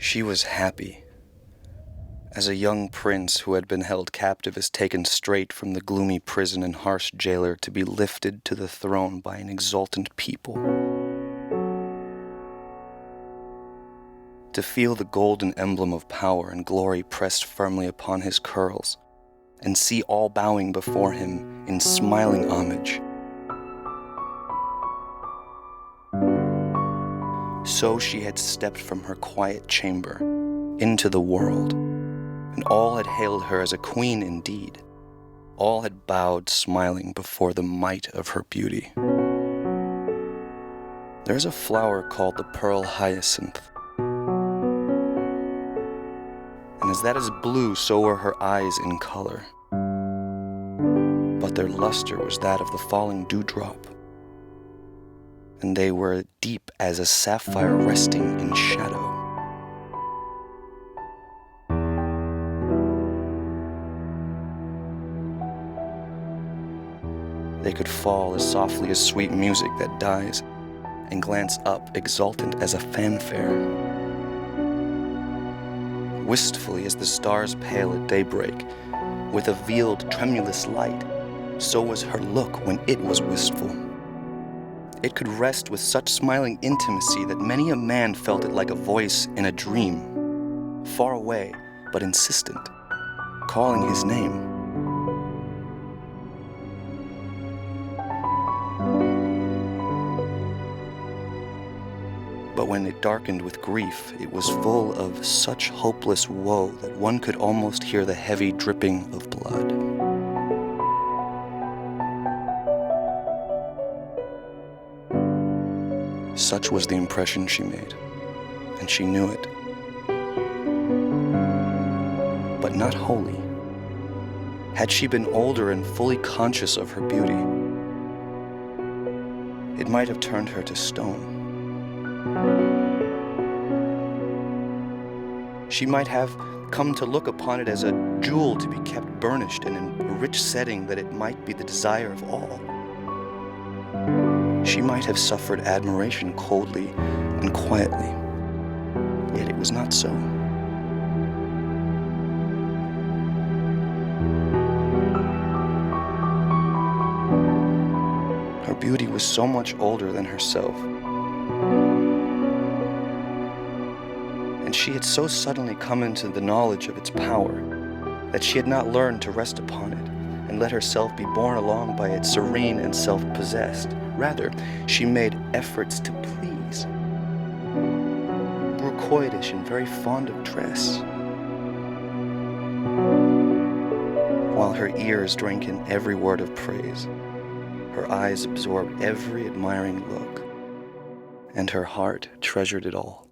She was happy. As a young prince who had been held captive is taken straight from the gloomy prison and harsh jailer to be lifted to the throne by an exultant people. To feel the golden emblem of power and glory pressed firmly upon his curls, and see all bowing before him in smiling homage. So she had stepped from her quiet chamber into the world, and all had hailed her as a queen indeed. All had bowed smiling before the might of her beauty. There is a flower called the pearl hyacinth, and as that is blue, so were her eyes in color. But their luster was that of the falling dewdrop, and they were deep as a sapphire resting in shadow. They could fall as softly as sweet music that dies, and glance up exultant as a fanfare. Wistfully as the stars pale at daybreak, with a veiled, tremulous light, so was her look when it was wistful. It could rest with such smiling intimacy that many a man felt it like a voice in a dream, far away but insistent, calling his name. But when it darkened with grief, it was full of such hopeless woe that one could almost hear the heavy dripping of blood. Such was the impression she made, and she knew it. But not wholly. Had she been older and fully conscious of her beauty, it might have turned her to stone. She might have come to look upon it as a jewel to be kept burnished and in a rich setting that it might be the desire of all. She might have suffered admiration coldly and quietly, yet it was not so. Her beauty was so much older than herself, and she had so suddenly come into the knowledge of its power that she had not learned to rest upon it and let herself be borne along by it serene and self-possessed. Rather, she made efforts to please, grew coquettish and very fond of dress, while her ears drank in every word of praise, her eyes absorbed every admiring look, and her heart treasured it all.